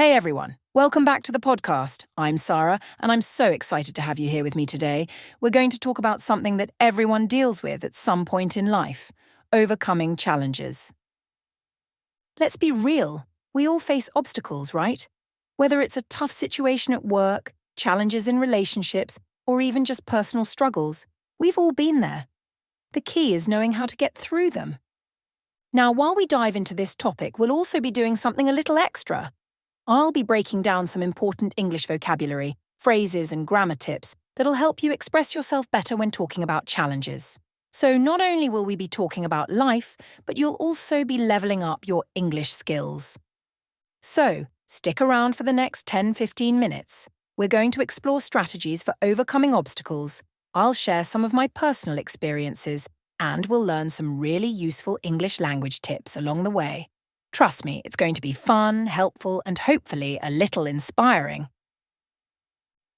Hey everyone, welcome back to the podcast. I'm Sara, and I'm so excited to have you here with me today. We're going to talk about something that everyone deals with at some point in life: overcoming challenges. Let's be real, we all face obstacles, right? Whether it's a tough situation at work, challenges in relationships, or even just personal struggles, we've all been there. The key is knowing how to get through them. Now, while we dive into this topic, we'll also be doing something a little extra. I'll be breaking down some important English vocabulary, phrases, and grammar tips that'll help you express yourself better when talking about challenges. So not only will we be talking about life, but you'll also be leveling up your English skills. So, stick around for the next 10-15 minutes. We're going to explore strategies for overcoming obstacles. I'll share some of my personal experiences, and we'll learn some really useful English language tips along the way. Trust me, it's going to be fun, helpful, and hopefully a little inspiring.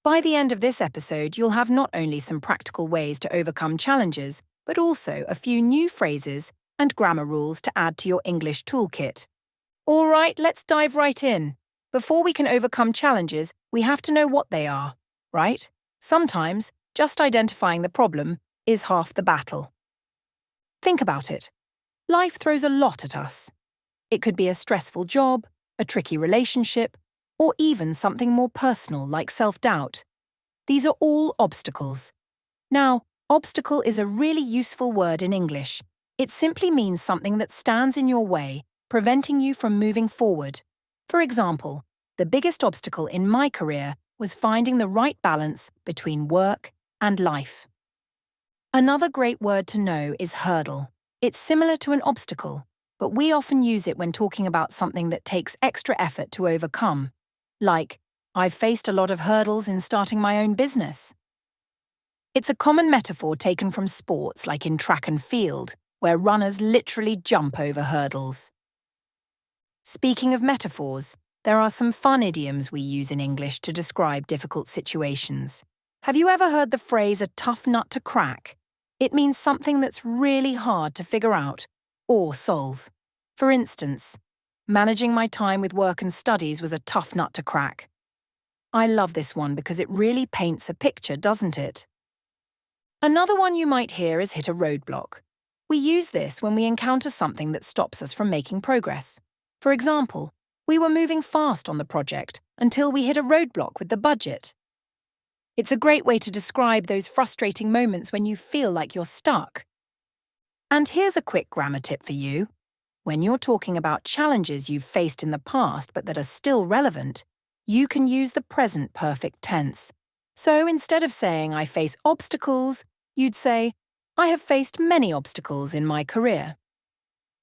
By the end of this episode, you'll have not only some practical ways to overcome challenges, but also a few new phrases and grammar rules to add to your English toolkit. All right, let's dive right in. Before we can overcome challenges, we have to know what they are, right? Sometimes, just identifying the problem is half the battle. Think about it. Life throws a lot at us. It could be a stressful job, a tricky relationship, or even something more personal like self-doubt. These are all obstacles. Now, obstacle is a really useful word in English. It simply means something that stands in your way, preventing you from moving forward. For example, the biggest obstacle in my career was finding the right balance between work and life. Another great word to know is hurdle. It's similar to an obstacle, but we often use it when talking about something that takes extra effort to overcome. Like, I've faced a lot of hurdles in starting my own business. It's a common metaphor taken from sports like in track and field, where runners literally jump over hurdles. Speaking of metaphors, there are some fun idioms we use in English to describe difficult situations. Have you ever heard the phrase a tough nut to crack? It means something that's really hard to figure out or solve. For instance, managing my time with work and studies was a tough nut to crack. I love this one because it really paints a picture, doesn't it? Another one you might hear is hit a roadblock. We use this when we encounter something that stops us from making progress. For example, we were moving fast on the project until we hit a roadblock with the budget. It's a great way to describe those frustrating moments when you feel like you're stuck. And here's a quick grammar tip for you. When you're talking about challenges you've faced in the past but that are still relevant, you can use the present perfect tense. So instead of saying I face obstacles, you'd say, I have faced many obstacles in my career.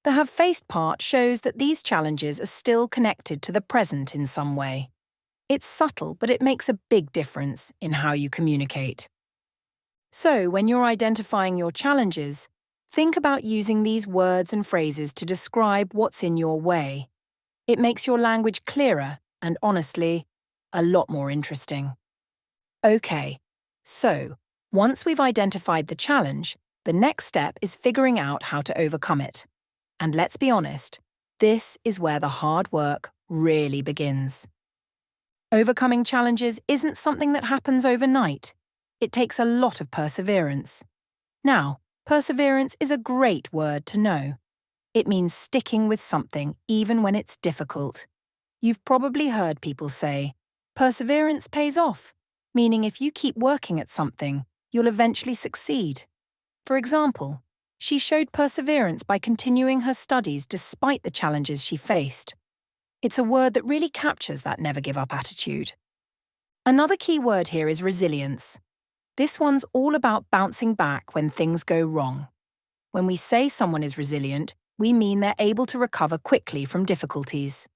The have faced part shows that these challenges are still connected to the present in some way. It's subtle, but it makes a big difference in how you communicate. So when you're identifying your challenges, think about using these words and phrases to describe what's in your way. It makes your language clearer and, honestly, a lot more interesting. Okay, so once we've identified the challenge, the next step is figuring out how to overcome it. And let's be honest, this is where the hard work really begins. Overcoming challenges isn't something that happens overnight. It takes a lot of perseverance. Now, perseverance is a great word to know. It means sticking with something even when it's difficult. You've probably heard people say, perseverance pays off, meaning if you keep working at something, you'll eventually succeed. For example, she showed perseverance by continuing her studies despite the challenges she faced. It's a word that really captures that never-give-up attitude. Another key word here is resilience. This one's all about bouncing back when things go wrong. When we say someone is resilient, we mean they're able to recover quickly from difficulties.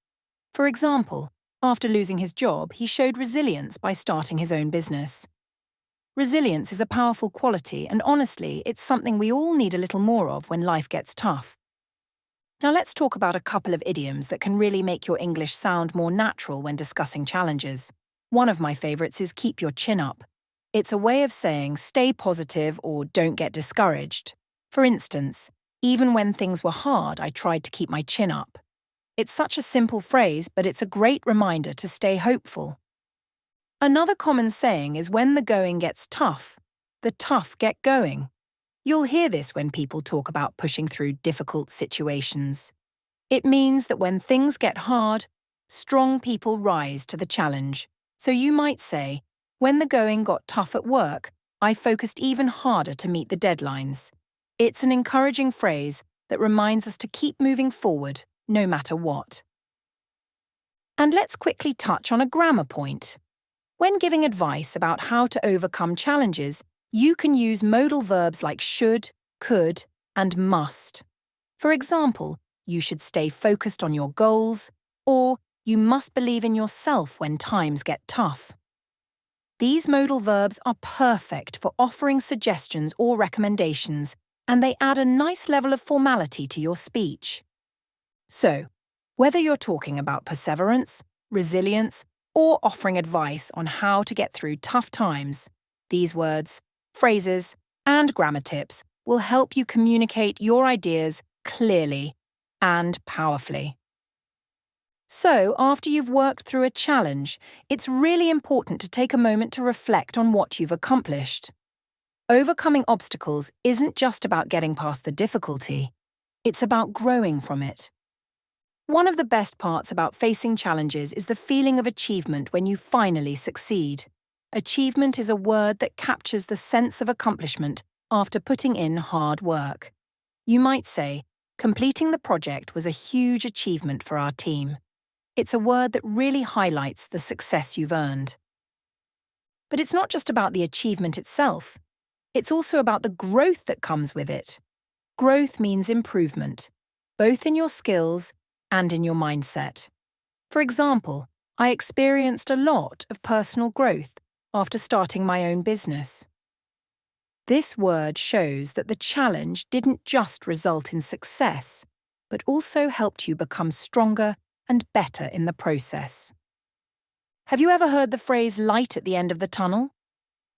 For example, after losing his job, he showed resilience by starting his own business. Resilience is a powerful quality, and honestly, it's something we all need a little more of when life gets tough. Now let's talk about a couple of idioms that can really make your English sound more natural when discussing challenges. One of my favorites is keep your chin up. It's a way of saying stay positive or don't get discouraged. For instance, even when things were hard, I tried to keep my chin up. It's such a simple phrase, but it's a great reminder to stay hopeful. Another common saying is when the going gets tough, the tough get going. You'll hear this when people talk about pushing through difficult situations. It means that when things get hard, strong people rise to the challenge. So you might say, when the going got tough at work, I focused even harder to meet the deadlines. It's an encouraging phrase that reminds us to keep moving forward, no matter what. And let's quickly touch on a grammar point. When giving advice about how to overcome challenges, you can use modal verbs like should, could, and must. For example, you should stay focused on your goals, or you must believe in yourself when times get tough. These modal verbs are perfect for offering suggestions or recommendations, and they add a nice level of formality to your speech. So, whether you're talking about perseverance, resilience, or offering advice on how to get through tough times, these words, phrases, and grammar tips will help you communicate your ideas clearly and powerfully. So, after you've worked through a challenge, it's really important to take a moment to reflect on what you've accomplished. Overcoming obstacles isn't just about getting past the difficulty, it's about growing from it. One of the best parts about facing challenges is the feeling of achievement when you finally succeed. Achievement is a word that captures the sense of accomplishment after putting in hard work. You might say, completing the project was a huge achievement for our team. It's a word that really highlights the success you've earned. But it's not just about the achievement itself. It's also about the growth that comes with it. Growth means improvement, both in your skills and in your mindset. For example, I experienced a lot of personal growth after starting my own business. This word shows that the challenge didn't just result in success, but also helped you become stronger and better in the process. Have you ever heard the phrase light at the end of the tunnel?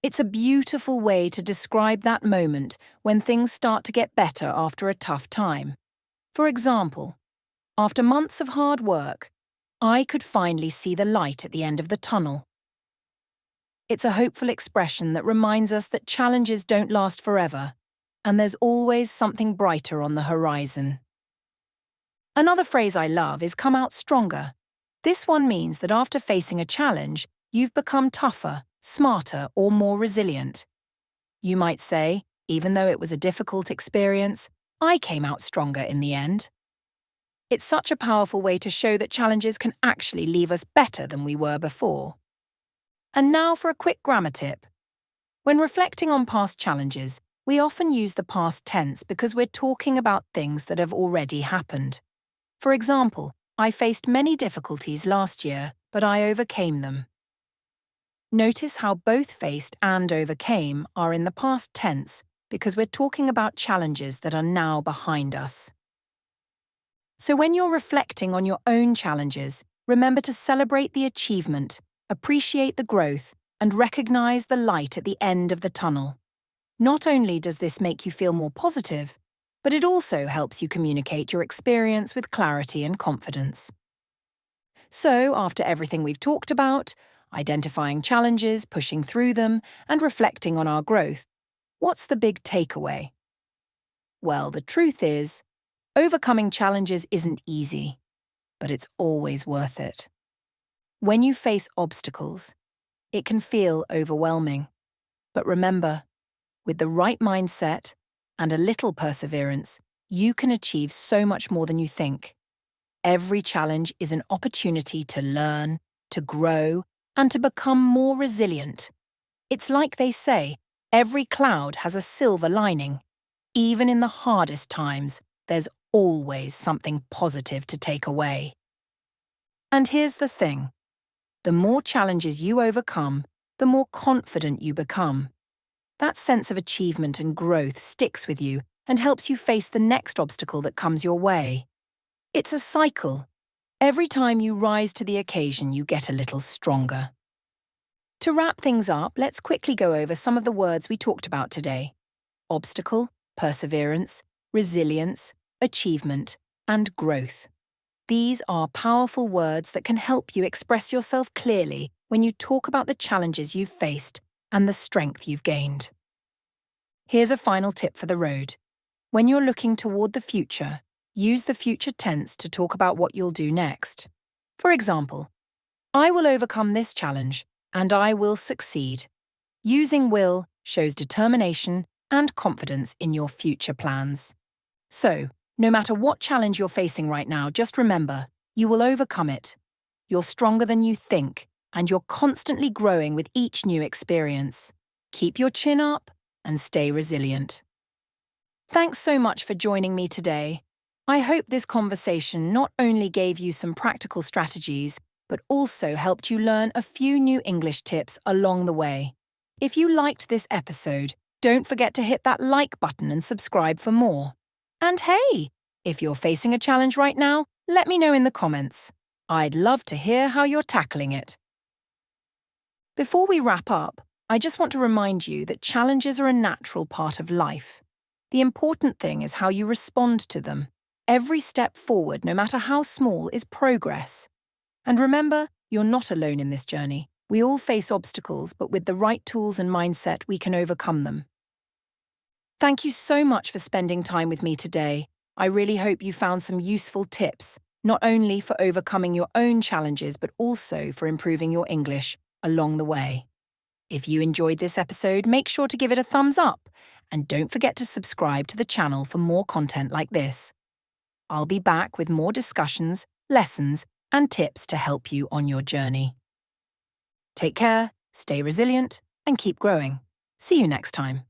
It's a beautiful way to describe that moment when things start to get better after a tough time. For example, after months of hard work, I could finally see the light at the end of the tunnel. It's a hopeful expression that reminds us that challenges don't last forever, and there's always something brighter on the horizon. Another phrase I love is come out stronger. This one means that after facing a challenge, you've become tougher, smarter, or more resilient. You might say, even though it was a difficult experience, I came out stronger in the end. It's such a powerful way to show that challenges can actually leave us better than we were before. And now for a quick grammar tip. When reflecting on past challenges, we often use the past tense because we're talking about things that have already happened. For example, I faced many difficulties last year, but I overcame them. Notice how both faced and overcame are in the past tense because we're talking about challenges that are now behind us. So when you're reflecting on your own challenges, remember to celebrate the achievement, appreciate the growth, and recognize the light at the end of the tunnel. Not only does this make you feel more positive, but it also helps you communicate your experience with clarity and confidence. So, after everything we've talked about, identifying challenges, pushing through them, and reflecting on our growth, what's the big takeaway? Well, the truth is, overcoming challenges isn't easy, but it's always worth it. When you face obstacles, it can feel overwhelming. But remember, with the right mindset and a little perseverance, you can achieve so much more than you think. Every challenge is an opportunity to learn, to grow, and to become more resilient. It's like they say, every cloud has a silver lining. Even in the hardest times, there's always something positive to take away. And here's the thing. The more challenges you overcome, the more confident you become. That sense of achievement and growth sticks with you and helps you face the next obstacle that comes your way. It's a cycle. Every time you rise to the occasion, you get a little stronger. To wrap things up, let's quickly go over some of the words we talked about today: obstacle, perseverance, resilience, achievement, and growth. These are powerful words that can help you express yourself clearly when you talk about the challenges you've faced and the strength you've gained. Here's a final tip for the road. When you're looking toward the future, use the future tense to talk about what you'll do next. For example, I will overcome this challenge and I will succeed. Using will shows determination and confidence in your future plans. So, no matter what challenge you're facing right now, just remember, you will overcome it. You're stronger than you think, and you're constantly growing with each new experience. Keep your chin up and stay resilient. Thanks so much for joining me today. I hope this conversation not only gave you some practical strategies, but also helped you learn a few new English tips along the way. If you liked this episode, don't forget to hit that like button and subscribe for more. And hey, if you're facing a challenge right now, let me know in the comments. I'd love to hear how you're tackling it. Before we wrap up, I just want to remind you that challenges are a natural part of life. The important thing is how you respond to them. Every step forward, no matter how small, is progress. And remember, you're not alone in this journey. We all face obstacles, but with the right tools and mindset, we can overcome them. Thank you so much for spending time with me today. I really hope you found some useful tips, not only for overcoming your own challenges, but also for improving your English along the way. If you enjoyed this episode, make sure to give it a thumbs up, and don't forget to subscribe to the channel for more content like this. I'll be back with more discussions, lessons, and tips to help you on your journey. Take care, stay resilient, and keep growing. See you next time.